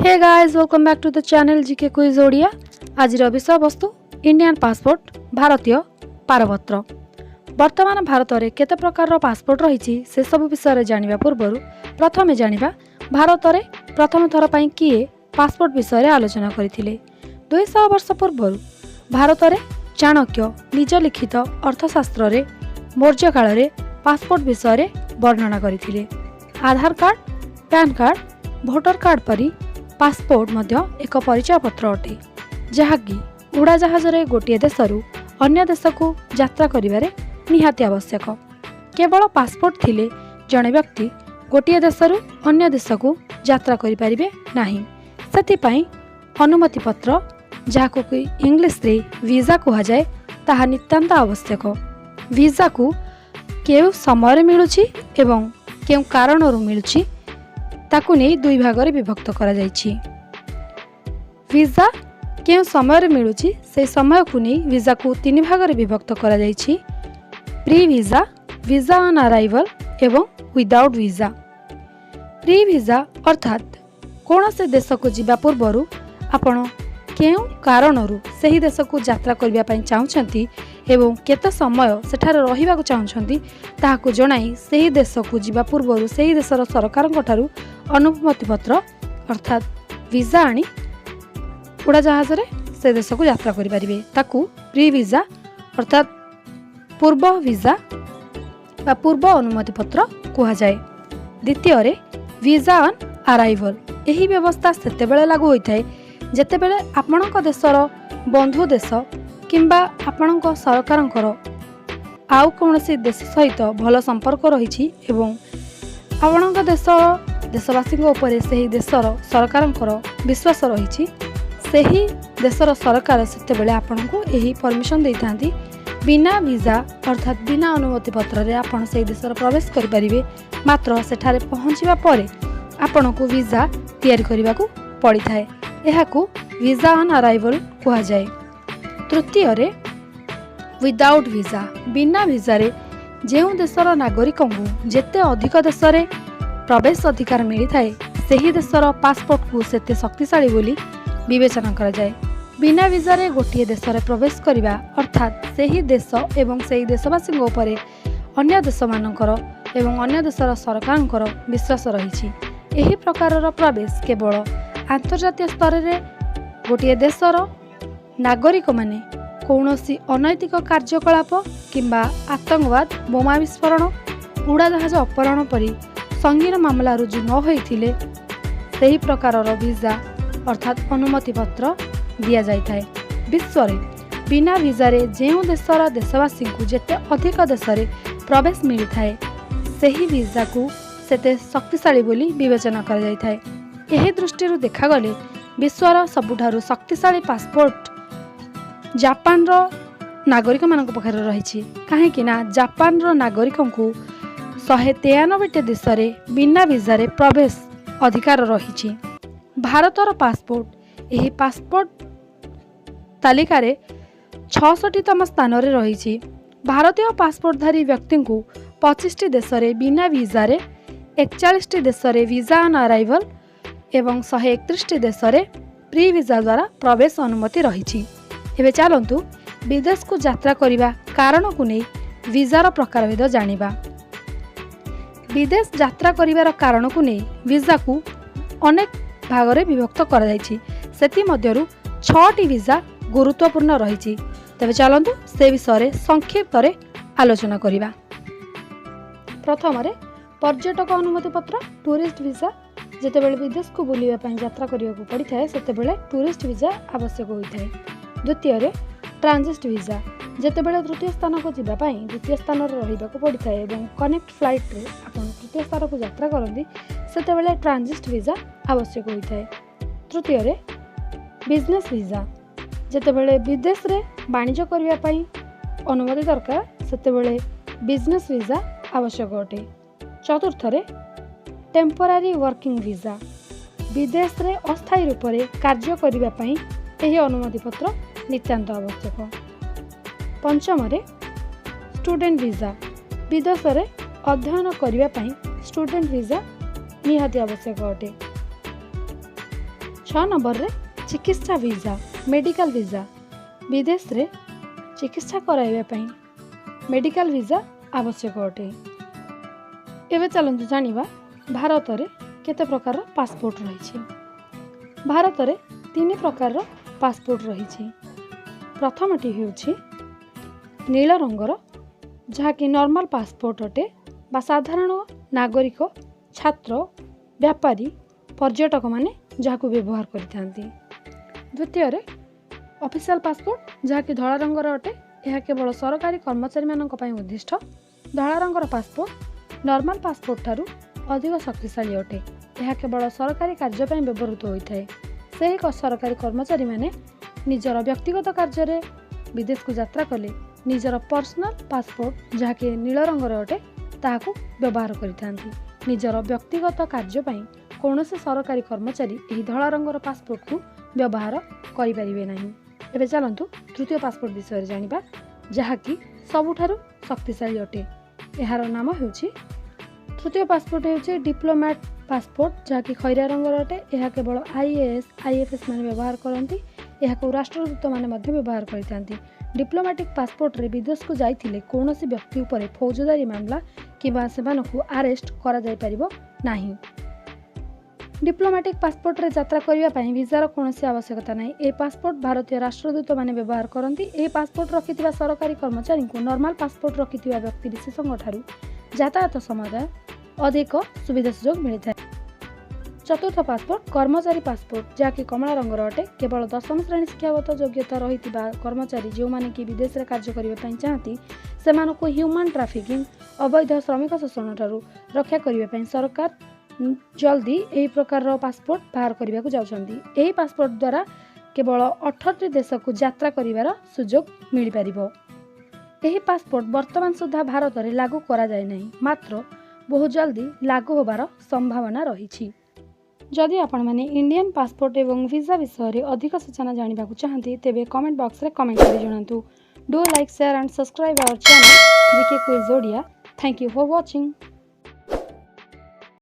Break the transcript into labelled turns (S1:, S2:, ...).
S1: Hey guys welcome back to the channel GK quiz Odia. आज विषय वस्तु इंडियन पासपोर्ट भारतीय पारपत्र। वर्तमान भारत में केते प्रकार पासपोर्ट रही से सब विषय जानिबा पूर्व प्रथमे जानिबा भारत में प्रथम थर पई किए पासपोर्ट विषय आलोचना करथिले। 200 वर्ष पूर्व भारत में चाणक्य निज लिखित अर्थशास्त्र रे मौर्य काल रे पासपोर्ट विषय वर्णना करथिले। Aadhaar card, PAN card, voter card परी पासपोर्ट मध्य एक परिचय पत्र अटे, जहाँकि उड़ाजहाज रे गोटे देशरू अन्य देश को यात्रा करिबारे निहाती आवश्यक। केवल पासपोर्ट थिले जड़े व्यक्ति गोटे देशरू अन्य देश को यात्रा करि परिबे नाही। सेतिपई अनुमति पत्र जहाँको कि इंग्लिश रे वीजा कहा जाए ताहा नितांत आवश्यक। वीजा को केउ समय मिलुछि एवं केउ कारणरू मिलुछि ताकु नहीं दुई भाग रे विभक्त करा जायछि। वीजा केउ समय मिलुछि से समय को नहीं वीजा को तीन भाग रे विभक्त करा जायछि। Pre visa, visa on arrival एवं विदाउट वीजा। प्री वीजा अर्थात कौन से देश को जीवा पूर्व आपण केउ कारणरू सही देश को यात्रा करबा पई चाहुछंती एवं केते समय सेठारे रहिबा को चाहुछंती ताहाको जणाई सही देश को जीवा पूर्व सही देशर सरकारक ठारू अनुमति पत्र अर्थात वीजा आनी उड़ाजहाज रे से देश को यात्रा करि परिबे ताकू प्री वीजा अर्थात पूर्व वीजा बा पूर्व अनुमति पत्र कहा जाए। द्वितीय रे वीजा ऑन अराइवल। एही व्यवस्था सेतेबेले लागू होइथाय जेतेबेले आपणक देशर बंधु देश किंबा आपणक सरकारंकर आउ कौनसी देश सहित भल संपर्क रही एवं आपणक देशवासी उपरे सही देशर सरकारंकर विश्वास रही सही देशर सरकार सेतेबेले आपणको एही परमिशन देइथांती बिना वीजा अर्थात बिना अनुमति पत्र रे आपण सही देशर प्रवेश करि परिबे। मात्र सेठारे पहुँचीबा परे आपणको वीजा तैयारी करिबाकू पड़िथाय। एहाकू वीजा ऑन अराइवल कहा जाए। तृतीय रे विदाउट वीजा। बिना वीजा रे जेउ देशर नागरिकों को जेते अधिक देश रे प्रवेश अधिकार मिली थाए सही देशर पासपोर्ट को सेते शक्तिशाली बोली विवेचना करा जाए। बिना वीजा रे गोटे देश रे प्रवेश करिबा अर्थात सही देश एवं सही देशवासी उपरे अन्य देश मानकर एवं अन्य देशर सरकारंकर विश्वास रही। एही प्रकारर प्रवेश केवल अंतर्जातीय स्तर रे गोटे देशर नागरिक माने कौनसी अनैतिक कार्यकलाप किंबा आतंकवाद, बोमा विस्फोरण, उड़ाजहाज अपहरण परी संगीन मामला रुजु न होइथिले सही प्रकारर वीजा अर्थात अनुमति पत्र दिया जाइथाय। विश्व रे बिना वीजा रे जेउ देशर देशवासी को जेते अधिक देश रे प्रवेश मिली थाए सही वीजा को सेते शक्तिशाली बोली विवेचना करा जाइथाय। एही दृष्टि देखा गले विश्वर सबुठारु शक्तिशाली पासपोर्ट जापान रो नागरिक मानक पखरे रही। कहीं ना जापान रो नागरिक को 193 देश रे बिना वीजा रे प्रवेश अधिकार रही। भारतर पासपोर्ट एही पासपोर्ट तालिका रे 66तम स्थान रे रही। भारतीय पासपोर्टधारी व्यक्ति को 25 देश रे बिना वीजा रे, 41 देश रे वीजा ऑन अराइवल एवं 131 देश रे प्री वीजा द्वारा प्रवेश अनुमति रही। एबे चलंतु विदेश को यात्रा करिबा कारण को नहीं वीजार प्रकारभेद जानिबा। विदेश यात्रा करिबार कारण को नहीं वीजा को अनेक भाग रे विभक्त करा जायछि। सेति मध्यरु 6टी वीजा गुरुत्वपूर्ण रही। तबे चलंतु से विषय रे संक्षिप्त रे आलोचना करिबा। प्रथम रे पर्यटक अनुमति पत्र टूरिस्ट वीजा। जेतेबेले विदेश को बुलिबा पई यात्रा करिबाकू पड़िथाय सेतेबेले टूरिस्ट वीजा आवश्यक होइथाय। द्वितीय रे ट्रांजिट वीजा। जेतेबेले तृतीय स्थान को जीवा पई द्वितीय स्थान रे रहिबाकू पड़िथाय एवं कनेक्ट फ्लाइट रे आपण तृतीय स्थान को यात्रा करंदी सेतेबेले ट्रांजिट वीजा आवश्यक होइथाय। तृतीय रे बिजनेस वीजा। जेतेबेले विदेश रे वाणिज्य करिबा पई अनुमति दरकार सेतेबेले बिजनेस वीजा आवश्यक अटे। चतुर्थ रे टेम्पोरारी वर्किंग वीजा। विदेश रे अस्थायी रूप रे कार्य करिबा पई एही अनुमति पत्र नितांत आवश्यक। पंचम रे स्टूडेंट वीजा। विदेश रे अध्ययन करिबा पई स्टूडेंट वीजा निहाती आवश्यक अटे। 6 नंबर रे चिकित्सा वीजा मेडिकल वीजा विदेश रे चिकित्सा कराइबा पई मेडिकल वीजा आवश्यक अटे। एबे चलंतु जानिबा भारत रे केते प्रकार पासपोर्ट रही। भारत रे 3 प्रकार पासपोर्ट रही। प्रथमटी हेउछि नील रंगर जहाँकि नॉर्मल पासपोर्ट अटे बा साधारण नागरिक छात्र व्यापारी पर्यटक माने जहाँ व्यवहार करते। द्वितीय रे ऑफिशियल पासपोर्ट जहाँकि धला रंगर अटे यह केवल सरकारी कर्मचारी मानक पई उद्दिष्ट। धला रंगर पासपोर्ट नॉर्मल पासपोर्ट ठारू अधिक शक्तिशाली अटे। यह केवल सरकारी कार्य पई व्यवहृत होता है। सही सरकारी कर्मचारी माने निजर व्यक्तिगत कार्य रे विदेश को यात्रा कले निजर पर्सनल पासपोर्ट जहाँकि नील रंगर अटे ताहाकू व्यवहार करिथांती। निजर व्यक्तिगत कार्य पई कौनसी सरकारी कर्मचारी यही धला रंगर पासपोर्ट को व्यवहार करि परिबे नाही। एबे चलंतु तृतीय पासपोर्ट विषय रे जानिबा जहाँकि सबुठारु शक्तिशाली अटे। एहार नाम हेउछि तृतीय पासपोर्ट हेउछि डिप्लोमेट पासपोर्ट जहाँकि खैरा रंगर अटे। यह केवल आईएएस आईएफएस माने व्यवहार करती। यह राष्ट्रदूत माने मध्य व्यवहार करते। डिप्लोमेटिक पासपोर्ट रे विदेश को जाइथिले कौनसी व्यक्ति उपरे फौजदारी मामला किबा सेमानकु अरेस्ट करा जाय परिबो नाही। डिप्लोमेटिक पासपोर्ट रे यात्रा करिबा पई वीजार कौनसी आवश्यकता नाही। ए पासपोर्ट भारतीय राष्ट्रदूत माने व्यवहार करती। ए पासपोर्ट रखिथिबा सरकारी कर्मचारी को नॉर्मल पासपोर्ट रखिथिबा व्यक्ति विशेषज्ञ ठारू यातायात समय अधिक सुविधा सुजोग मिलता है। चतुर्थ पासपोर्ट कर्मचारी पासपोर्ट जहाँकि कमला रंगर अटे। केवल 10म श्रेणी शिक्षागत योग्यता रही कर्मचारी जो माने कि विदेश रे कार्य करने चाहती सेमानकु ह्यूमन ट्राफिकिंग अवैध श्रमिक शोषण ठारू रक्षा करने सरकार जल्दी यही प्रकार पासपोर्ट बाहर करने को जाउछंती। यही पासपोर्ट द्वारा केवल 18 देश को यात्रा करिवार सुजोग मिल पारिबो। यही पासपोर्ट वर्तमान सुधा भारत में लागू करा जाय नहीं, मात्र बहुत जल्दी लागू होबार संभावना रही। जदि आपण माने इंडियन पासपोर्ट एवं वीजा विषय रे अधिक सूचना जानिबा को चाहंती तेबे कमेंट बॉक्स रे कमेंट करि जणांतु। Do like share and subscribe our channel GK quiz Odia. Thank you for watching.